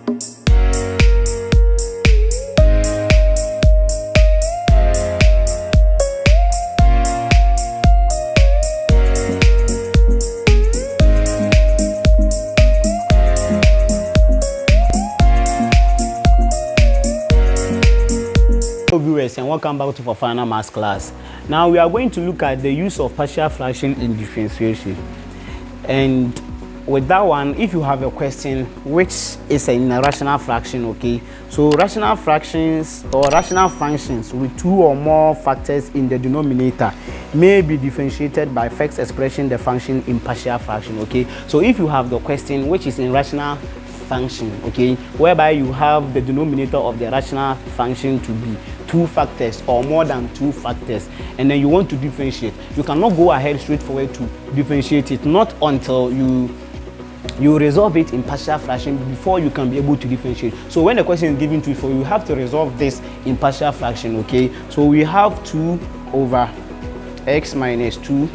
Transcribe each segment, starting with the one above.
Viewers, and welcome back to our final maths class. Now we are going to look at the use of partial fraction in differentiation. And with that one, if you have a question which is in a rational fraction, okay, so rational fractions or rational functions with two or more factors in the denominator may be differentiated by first expressing the function in partial fraction, okay. So if you have the question which is in rational function, okay, whereby you have the denominator of the rational function to be two factors or more than two factors, and then you want to differentiate, you cannot go ahead straightforward to differentiate it, not until you resolve it in partial fraction before you can be able to differentiate. So when the question is given to you, for you have to resolve this in partial fraction, okay. So we have 2 over x minus 2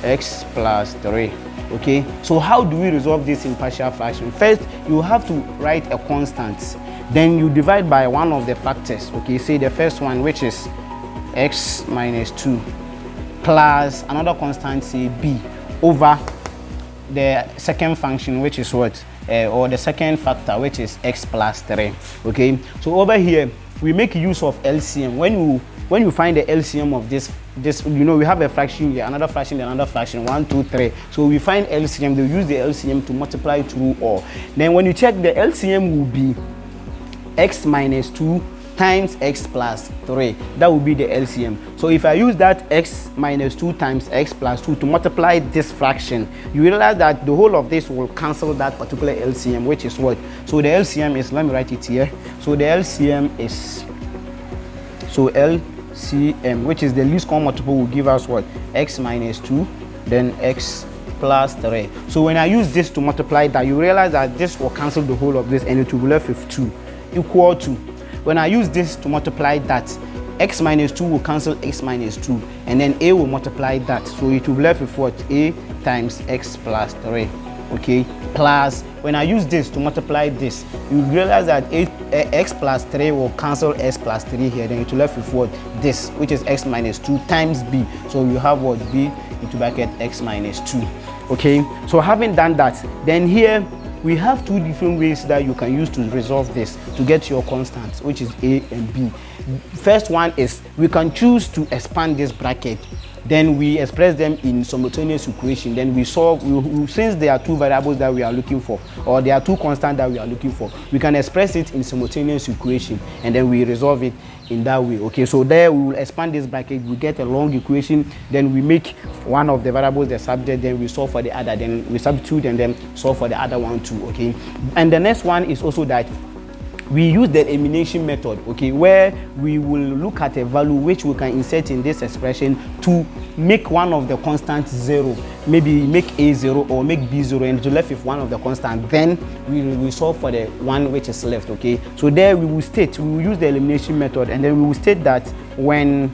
x plus 3. Okay, so how do we resolve this in partial fraction? First, you have to write a constant, then you divide by one of the factors, okay. Say the first one, which is x minus 2 plus another constant, say b, over the second function, which is what, or the second factor, which is x plus 3. Okay, so over here we make use of LCM. When you find the LCM of this, you know, we have a fraction here, another fraction, another fraction, 1, 2, 3. So we find LCM, they use the LCM to multiply through all. Then when you check, the LCM will be x minus 2 times x plus 3. That will be the LCM. So if I use that x minus 2 times x plus 2 to multiply this fraction, you realize that the whole of this will cancel that particular LCM, which is what? So the LCM is, let me write it here. So the LCM is, so LCM, which is the least common multiple, will give us what? X minus 2, then x plus 3. So when I use this to multiply that, you realize that this will cancel the whole of this and it will be left with 2 equal to, when I use this to multiply that, x minus 2 will cancel x minus 2, and then a will multiply that, so it will be left with what? A times x plus 3. Okay, plus when I use this to multiply this, you realize that x plus 3 will cancel x plus 3 here, then it will left with what? This, which is x minus 2 times b. So you have what? B into bracket x minus 2. Okay, so having done that, then here we have two different ways that you can use to resolve this to get your constants, which is a and b. First one is we can choose to expand this bracket, then we express them in simultaneous equation, then we solve, since there are two variables that we are looking for, or there are two constants that we are looking for, we can express it in simultaneous equation and then we resolve it in that way. Okay, so there we will expand this bracket, we get a long equation, then we make one of the variables the subject, then we solve for the other, then we substitute and then solve for the other one too. Okay, and the next one is also that we use the elimination method, okay, where we will look at a value which we can insert in this expression to make one of the constants 0, maybe make a 0 or make b 0, and to left with one of the constant, then we will solve for the one which is left. Okay, so there we will use the elimination method, and then we will state that when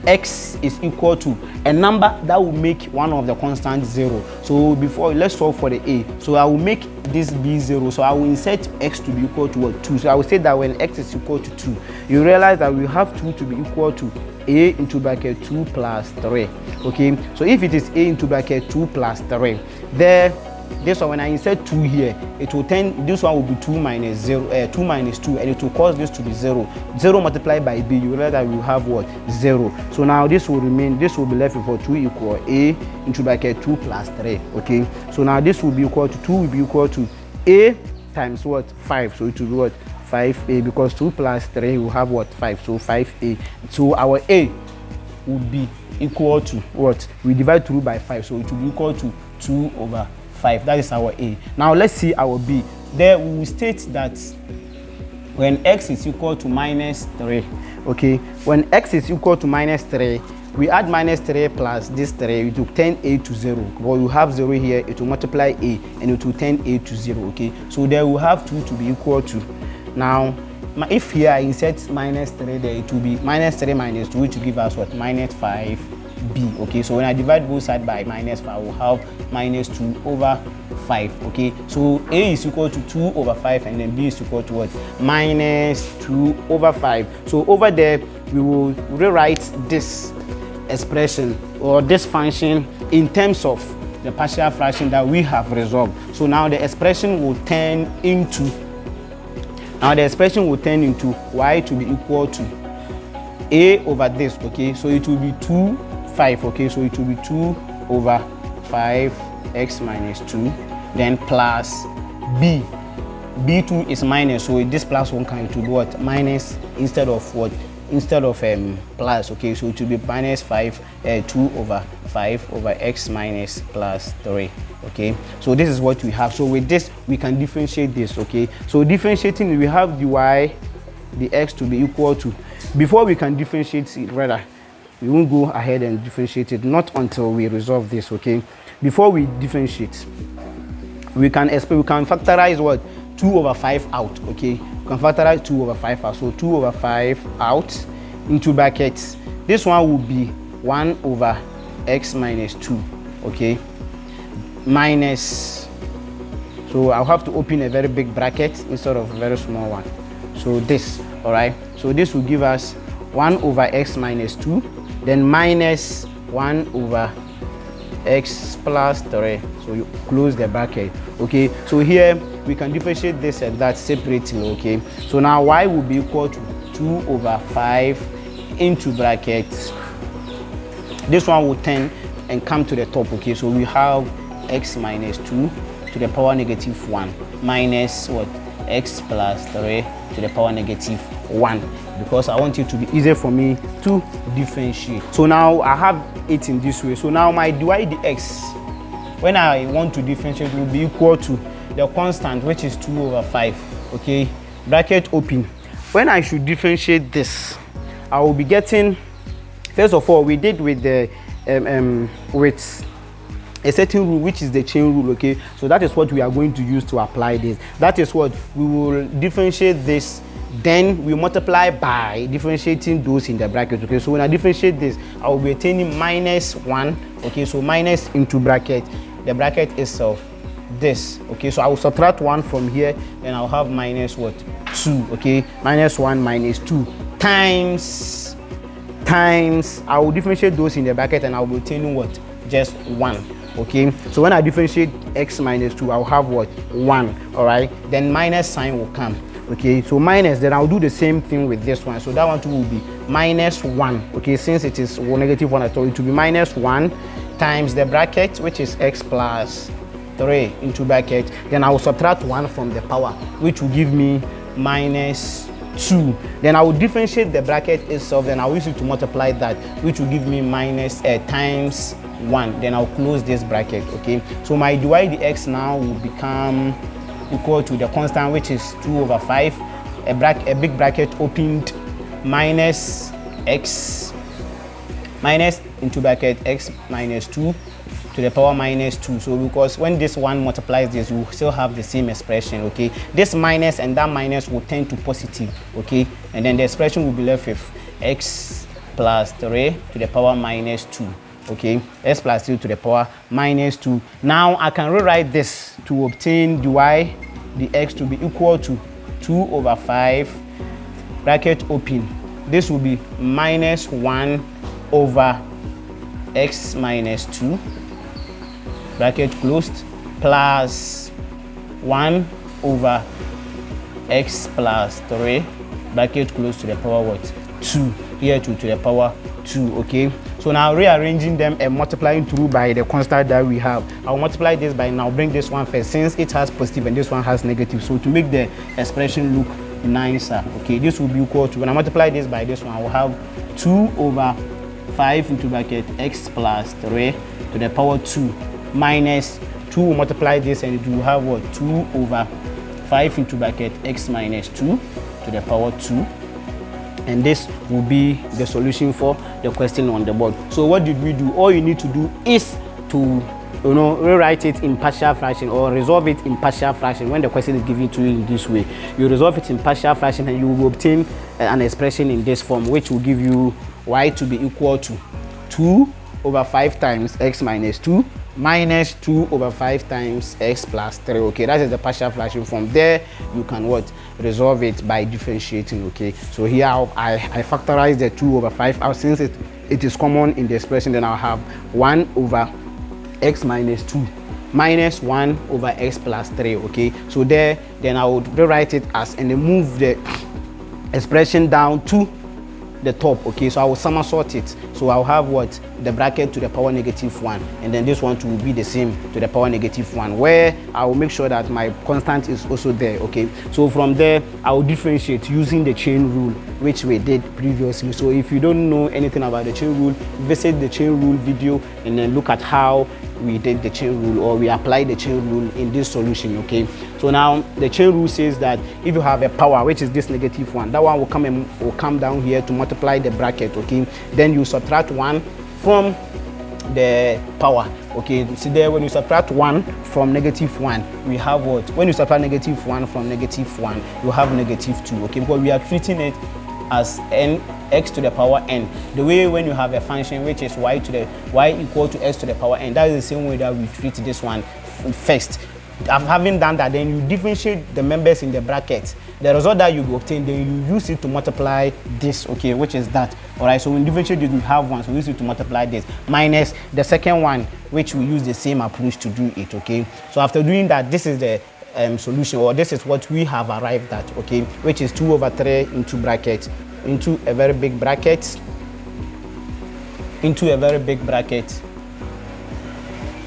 x is equal to a number that will make one of the constants 0. So before, let's solve for the a. So I will make this b 0. So I will insert x to be equal to what? 2. So I will say that when x is equal to 2, you realize that we have 2 to be equal to a into bracket 2 plus 3. Okay, so if it is a into bracket 2 plus 3, there, this one, when I insert 2 here, it will turn, this one will be 2 minus 0, 2 minus 2, and it will cause this to be 0. 0 multiplied by b, you realize that we have what? 0. So now this will remain, this will be left with 2 equal a into bracket 2 plus 3. Okay, so now this will be equal to 2 will be equal to a times what? 5. So it will be what? 5a, because 2 plus 3 will have what? 5. So 5a. So our a would be equal to what? We divide through by 5, so it will be equal to 2 over 5. That is our a. Now let's see our b. There we will state that when x is equal to minus 3, okay, when x is equal to minus 3, we add minus 3 plus this 3, it will turn a to 0. But you have 0 here, it will multiply a and it will turn a to 0. Okay, so there we have 2 to be equal to. Now if here I insert minus 3 there, it will be minus 3 minus 2, which will give us what? Minus 5b. Okay, so when I divide both sides by minus 5, I will have minus 2 over 5. Okay, so A is equal to 2 over 5, and then B is equal to what? Minus 2 over 5. So over there we will rewrite this expression or this function in terms of the partial fraction that we have resolved. So now the expression will turn into y to be equal to A over this. Okay, so it will be 2 5. Okay, so it will be 2 over 5x minus 2, then plus b. b2 is minus, so this plus 1 can to be what? Minus instead of what? Instead of plus. Okay, so it will be minus 2 over 5 over x minus plus 3. Okay, so this is what we have. So with this we can differentiate this. Okay, so differentiating, we have the y, the x to be equal to, before we can differentiate it, rather we won't go ahead and differentiate it, not until we resolve this. Okay, before we differentiate, we can factorize what? 2 over 5 out. Okay, we can factorize 2 over 5 out. So 2 over 5 out into brackets. This one will be 1 over x minus 2. Okay, minus, so I'll have to open a very big bracket instead of a very small one. So this, all right, so this will give us 1 over x minus 2, then minus 1 over x plus 3. So you close the bracket. Okay, so here we can differentiate this and that separately. Okay, so now y will be equal to 2 over 5 into brackets. This one will turn and come to the top. Okay, so we have x minus 2 to the power negative 1 minus what? X plus 3 to the power negative 1, because I want it to be easier for me to differentiate. So now I have it in this way. So now my dy dx, when I want to differentiate, will be equal to the constant, which is 2 over 5. Okay, bracket open. When I should differentiate this, I will be getting, first of all, we did with the with a certain rule, which is the chain rule. Okay, so that is what we are going to use to apply this. That is what we will differentiate this, then we multiply by differentiating those in the bracket. Okay, so when I differentiate this, I will be attaining minus 1. Okay, so minus into bracket, the bracket itself, this. Okay, so I will subtract 1 from here, then I'll have minus what? 2. Okay, minus 1 minus 2 times I will differentiate those in the bracket, and I will be attaining what? Just 1. Okay, so when I differentiate x minus 2, I'll have what? 1. All right, then minus sign will come. Okay, so minus, then I'll do the same thing with this one. So that one too will be minus 1. Okay, since it is negative 1 at all, it will be minus 1 times the bracket, which is x plus 3 into bracket. Then I will subtract 1 from the power, which will give me minus 2. Then I will differentiate the bracket itself, then I will use it to multiply that, which will give me minus times 1. Then I'll close this bracket. Okay, so my dy dx now will become equal to the constant, which is 2 over 5, a big bracket opened, minus x minus into bracket x minus 2 to the power minus 2. So because when this one multiplies this, you will still have the same expression. Okay, this minus and that minus will turn to positive. Okay, and then the expression will be left with x plus 3 to the power minus 2. Okay, x plus 3 to the power minus 2. Now I can rewrite this to obtain dy dx to be equal to 2 over 5 bracket open. This will be minus 1 over x minus 2 bracket closed plus 1 over x plus 3 bracket closed to the power what? 2. Here 2 to the power 2. Okay, so now rearranging them and multiplying through by the constant that we have, I'll multiply this by, now bring this one first, since it has positive and this one has negative, so to make the expression look nicer. Okay, this will be equal to, when I multiply this by this one, I will have 2 over 5 into bracket x plus 3 to the power 2 minus 2 will multiply this, and it will have what? 2 over 5 into bracket x minus 2 to the power 2. And this will be the solution for the question on the board. So what did we do? All you need to do is to rewrite it in partial fraction, or resolve it in partial fraction. When the question is given to you in this way, you resolve it in partial fraction and you will obtain an expression in this form, which will give you y to be equal to 2 over 5 times x minus 2 minus 2 over 5 times x plus 3. Okay, that is the partial fraction. From there you can what, resolve it by differentiating. Okay, so here I factorize the 2 over 5 out, since it is common in the expression. Then I'll have 1 over x minus 2 minus 1 over x plus 3. Okay, so there, then I would rewrite it as, and then move the expression down to the top. Okay, so I will somersault it, so I'll have what, the bracket to the power negative 1, and then this one will be the same to the power negative 1, where I will make sure that my constant is also there. Okay, so from there I will differentiate using the chain rule, which we did previously. So if you don't know anything about the chain rule, visit the chain rule video and then look at how we did the chain rule, or we applied the chain rule in this solution. Okay, so now the chain rule says that if you have a power, which is this negative 1, that one will come down here to multiply the bracket. Okay, then you subtract 1 from the power. Okay, see there, when you subtract 1 from negative 1, we have what? When you subtract negative 1 from negative 1, you have negative 2. Okay, because we are treating it as x to the power n. The way when you have a function which is y equal to x to the power n, that is the same way that we treat this one first. Having done that, then you differentiate the members in the bracket. The result that you obtain, then you use it to multiply this. Okay, which is that. All right, so when you differentiate it, we have 1, so we use it to multiply this minus the second one, which we use the same approach to do it. Okay, so after doing that, this is the solution, or this is what we have arrived at. Okay, which is 2 over 3 into bracket, into a very big bracket, into a very big bracket,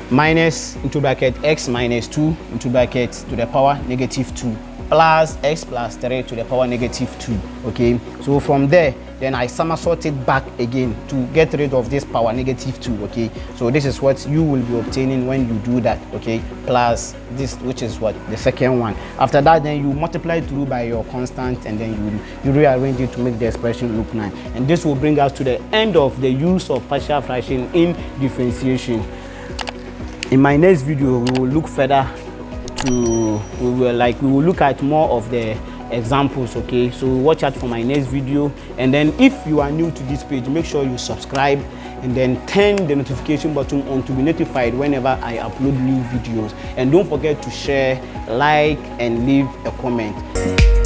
minus into bracket x minus 2 into bracket to the power negative 2 plus x plus 3 to the power negative 2. Okay, so from there, then I somersault it back again to get rid of this power negative 2. Okay, so this is what you will be obtaining when you do that. Okay, plus this, which is what, the second one. After that, then you multiply through by your constant, and then you rearrange it to make the expression look nice. And this will bring us to the end of the use of partial fraction in differentiation. In my next video, we will look further to, we will look at more of the examples. Okay, so watch out for my next video. And then if you are new to this page, make sure you subscribe and then turn the notification button on to be notified whenever I upload new videos. And don't forget to share, like, and leave a comment.